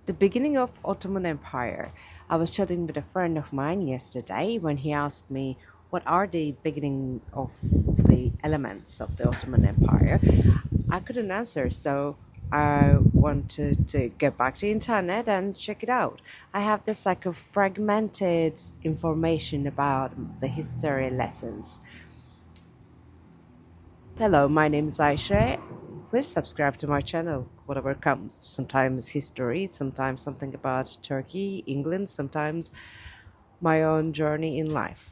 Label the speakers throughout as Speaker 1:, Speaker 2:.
Speaker 1: The beginning of Ottoman Empire. I was chatting with a friend of mine yesterday when he asked me what are the beginning of the elements of the Ottoman Empire. I couldn't answer, so I wanted to go back to the internet and check it out. I have this like a fragmented information about the history lessons. Hello, my name is Aisha. Please subscribe to my channel, whatever comes. Sometimes history, sometimes something about Turkey, England, sometimes my own journey in life.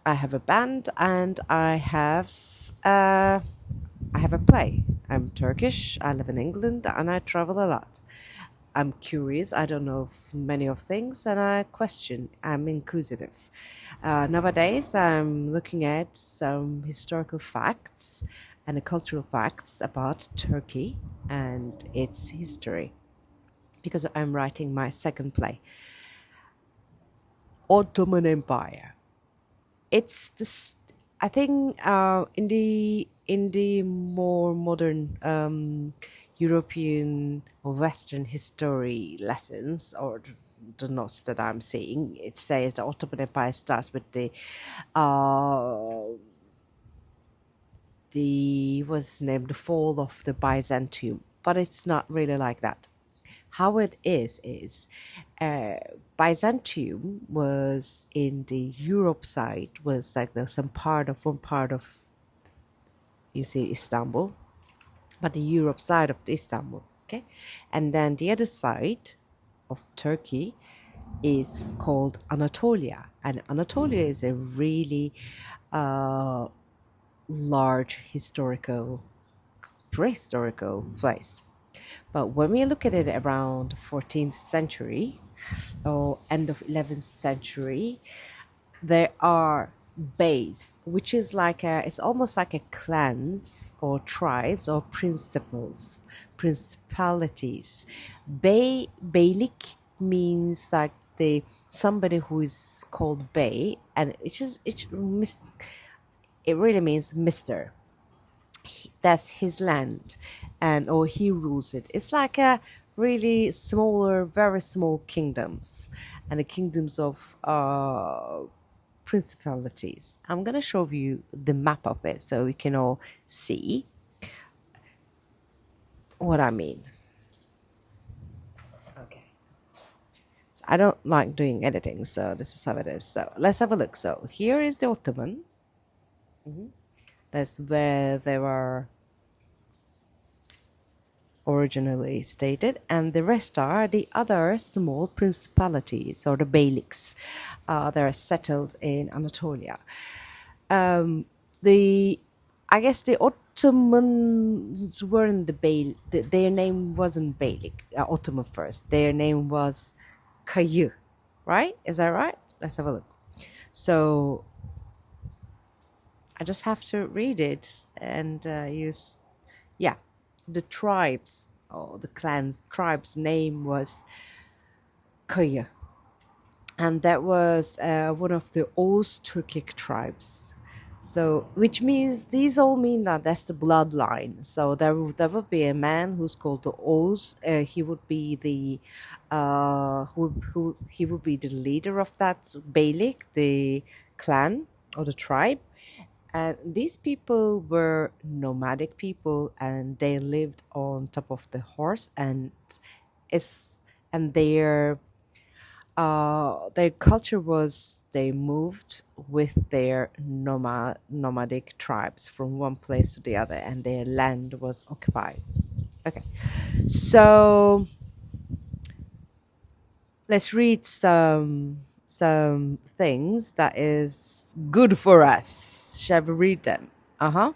Speaker 1: I have a band and I have a play. I'm Turkish, I live in England, and I travel a lot. I'm curious, I don't know many of things, and I question, I'm inquisitive. Nowadays, I'm looking at some historical facts and cultural facts about Turkey and its history because I'm writing my second play, Ottoman Empire. It's this, I think, in the more modern European or Western history lessons or the notes that I'm seeing, it says the Ottoman Empire starts with uh, the was named the fall of the Byzantium, but it's not really like that. How it is uh, Byzantium was in the Europe side, was like there's some part of one part of, you see, Istanbul, but the Europe side of Istanbul, okay, and then the other side of Turkey is called Anatolia, and Anatolia is a really uh, large historical prehistorical place. But when we look at it around 14th century or end of 11th century, there are bays, which is like it's almost like a clans or tribes or principalities. Beylik means like the somebody who is called bey, and it really means Mister. That's his land, and or he rules it. It's like a really smaller, very small kingdoms, and the kingdoms of principalities. I'm gonna show you the map of it so we can all see what I mean. Okay. I don't like doing editing, so this is how it is. So let's have a look. So here is the Ottoman. That's where they were originally stated, and the rest are the other small principalities or the beyliks that are settled in Anatolia. The I guess the Ottomans weren't their name wasn't Beylik, Ottoman first. Their name was Kayı, right? Is that right? Let's have a look. So I just have to read it and use, yeah, the tribes or the clan's tribes name was Kayı, and that was one of the Oghuz Turkic tribes. So, which means these all mean that that's the bloodline. So there would be a man who's called the Oghuz. He would be the who he would be the leader of that Beylik, the clan or the tribe. And these people were nomadic people, and they lived on top of the horse, and is and their culture was they moved with their nomadic tribes from one place to the other, and their land was occupied. Okay, so let's read some things that is good for us. Shall we read them? Uh-huh.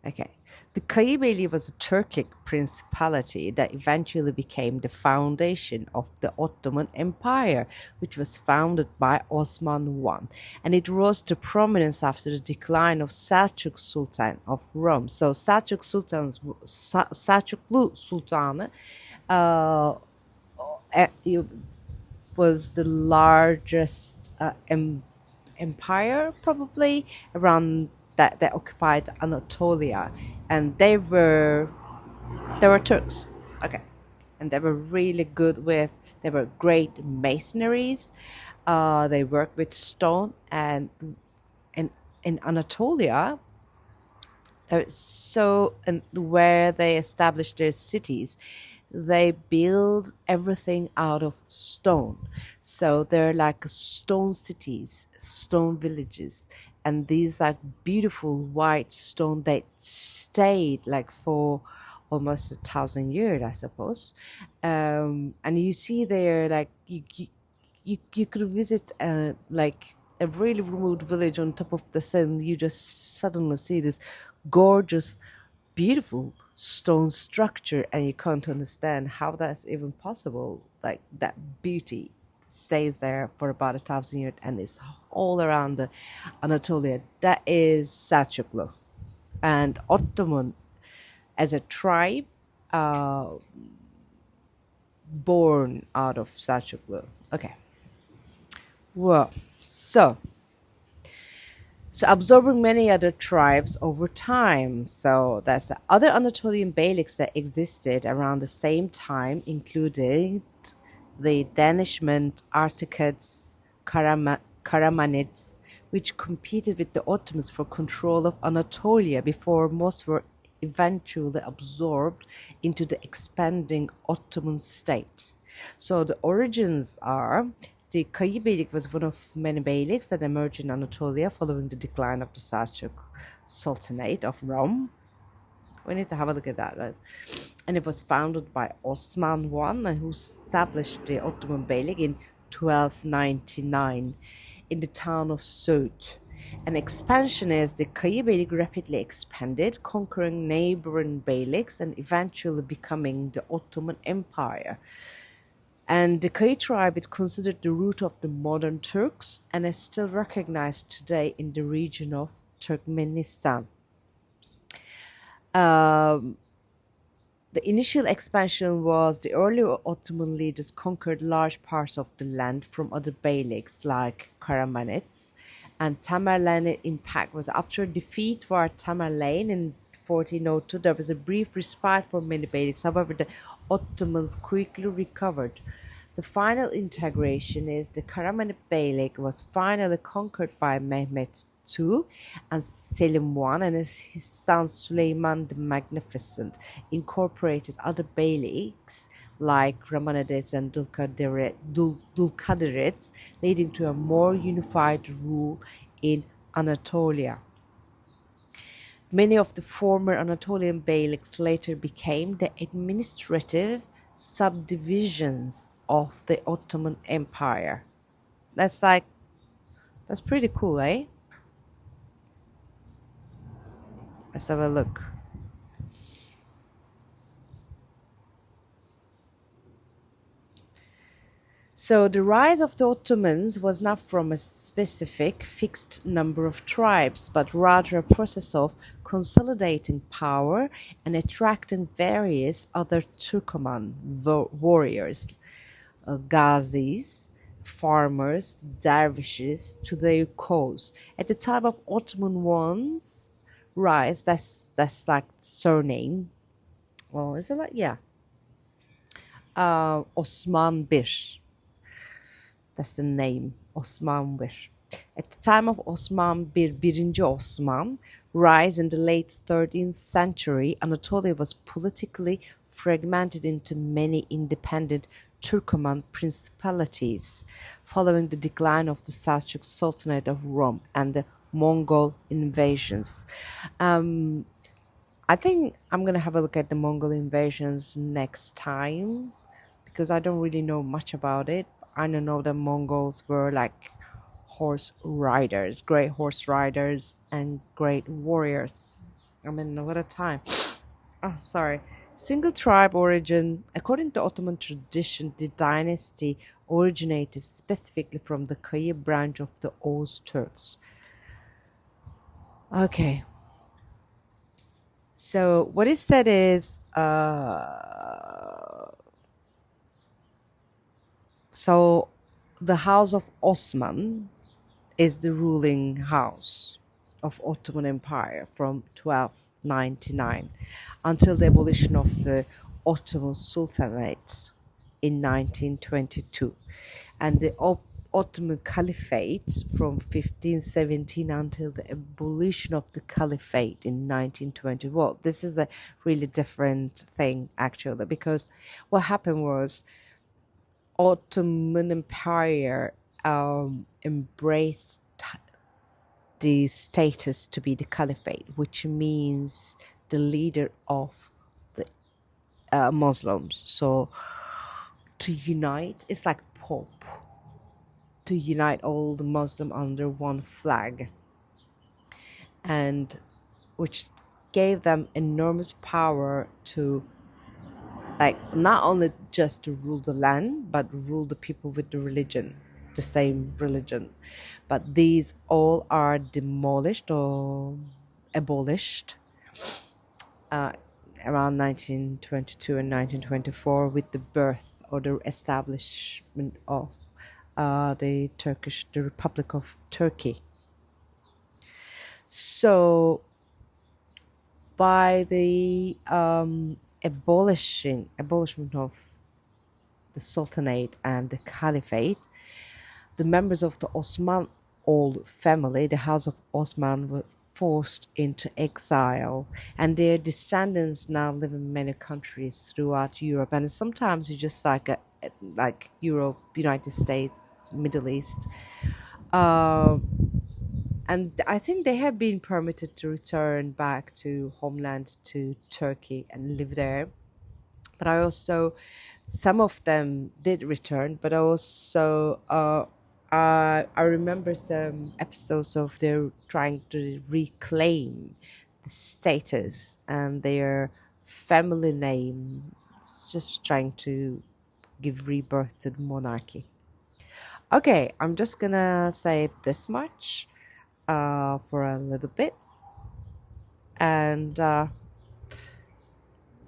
Speaker 1: Okay. The Kayibeli was a Turkic principality that eventually became the foundation of the Ottoman Empire, which was founded by Osman I. And it rose to prominence after the decline of Selçuk Sultan of Rome. So Selçuklu Sultanı uh, was the largest empire probably around that occupied Anatolia, and they were Turks. Okay. And they were really good with, they were great masonries. They worked with stone, and in Anatolia, and where they established their cities, they build everything out of stone. So they're like stone cities, stone villages, and these like beautiful white stone that stayed like for almost 1,000 years, I suppose. And you see there, like you could visit like a really remote village on top of the sun. You just suddenly see this gorgeous, beautiful stone structure, and you can't understand how that's even possible. Like that beauty stays there for about 1,000 years, and it's all around the Anatolia. That is Selçuklu, and Ottoman as a tribe, uh, born out of Selçuklu. Okay, well, so absorbing many other tribes over time. So that's the other Anatolian beyliks that existed around the same time, including the Danishment, Artikids, Karamanids, which competed with the Ottomans for control of Anatolia before most were eventually absorbed into the expanding Ottoman state. So the origins are, the Kayi Beylik was one of many beyliks that emerged in Anatolia following the decline of the Seljuk Sultanate of Rome. We need to have a look at that, right? And it was founded by Osman I, and who established the Ottoman Beylik in 1299 in the town of Söğüt. An expansion as the Kayi Beylik rapidly expanded, conquering neighboring beyliks and eventually becoming the Ottoman Empire. And the Kayi tribe is considered the root of the modern Turks and is still recognized today in the region of Turkmenistan. Um, the initial expansion was the earlier Ottoman leaders conquered large parts of the land from other beyliks like Karamanids, and Tamerlane's impact was after defeat for Tamerlane in 1402. There was a brief respite for many beyliks. However, the Ottomans quickly recovered. The final integration is the Karamanid Beylik was finally conquered by Mehmet II and Selim I, and his son Suleiman the Magnificent incorporated other beyliks like Ramanides and Dulkadirids, leading to a more unified rule in Anatolia. Many of the former Anatolian beyliks later became the administrative subdivisions of the Ottoman Empire. That's like, that's pretty cool, eh? Let's have a look. So the rise of the Ottomans was not from a specific fixed number of tribes, but rather a process of consolidating power and attracting various other Turkoman warriors, Ghazis, farmers, dervishes to their cause. At the time of Ottoman one's rise, that's like surname. Well, is it like, yeah? Osman Bir. That's the name, Osman Bir. At the time of Osman Bir, birinci Osman, rise in the late 13th century, Anatolia was politically fragmented into many independent Turkoman principalities, following the decline of the Seljuk Sultanate of Rome and the Mongol invasions. Um, I think I'm gonna have a look at the Mongol invasions next time because I don't really know much about it. I don't know the Mongols were like horse riders, great horse riders, and great warriors. I mean, what a time. Oh, sorry. Single tribe origin. According to Ottoman tradition, the dynasty originated specifically from the Kayi branch of the Oghuz Turks. Okay. So what is said is, so the house of Osman is the ruling house. of Ottoman Empire from 1299 until the abolition of the Ottoman Sultanate in 1922, and the Ottoman Caliphate from 1517 until the abolition of the Caliphate in 1920. Well, this is a really different thing actually, because what happened was Ottoman Empire embraced the status to be the caliphate, which means the leader of the Muslims. So to unite, it's like Pope, to unite all the Muslim under one flag, and which gave them enormous power to, like, not only just to rule the land but rule the people with the religion, the same religion. But these all are demolished or abolished uh, around 1922 and 1924 with the birth or the establishment of the Republic of Turkey. So by the abolishment of the Sultanate and the Caliphate, the members of the Osman old family, the House of Osman, were forced into exile, and their descendants now live in many countries throughout Europe. And sometimes you just like Europe, United States, Middle East. And I think they have been permitted to return back to homeland, to Turkey, and live there. But I also, some of them did return, but I remember some episodes of their trying to reclaim the status and their family name. It's just trying to give rebirth to the monarchy. Okay, I'm just gonna say this much for a little bit. And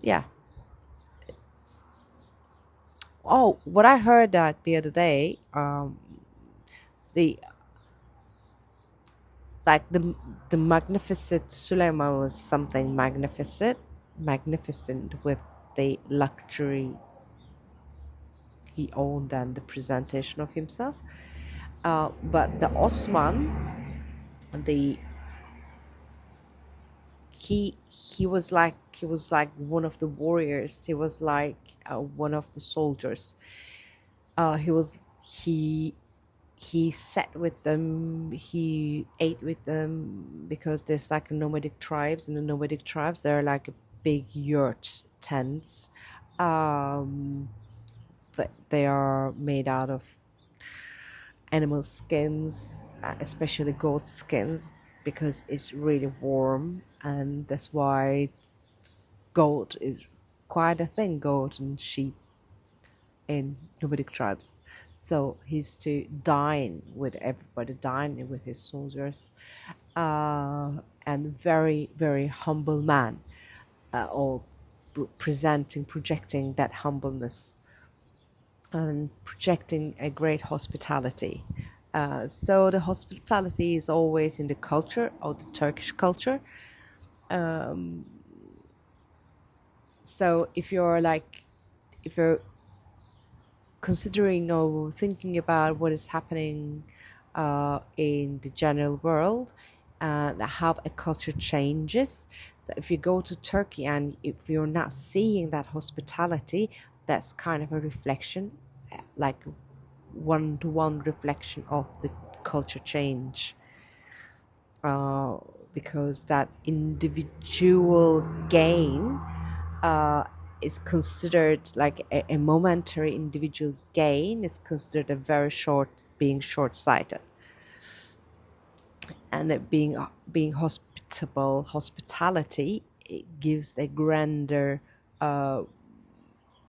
Speaker 1: yeah. Oh, what I heard that the other day, the like the magnificent Suleiman was something magnificent with the luxury he owned and the presentation of himself. But the Osman, the he was like one of the warriors. He was like one of the soldiers. He sat with them, he ate with them, because there's like nomadic tribes. In the nomadic tribes there are like big yurts, tents, um that they are made out of animal skins, especially goat skins, because it's really warm, and that's why goat is quite a thing, goat and sheep in nomadic tribes. So he's to dine with everybody, dine with his soldiers, and very, very humble man, or projecting that humbleness and projecting a great hospitality. So the hospitality is always in the culture of the Turkish culture. So if you're considering or thinking about what is happening in the general world, how a culture changes. So if you go to Turkey and if you're not seeing that hospitality, that's kind of a reflection, like one-to-one reflection of the culture change. Uh, because that individual gain uh, is considered like a momentary individual gain is considered a very being short-sighted, and it being hospitality, it gives a grander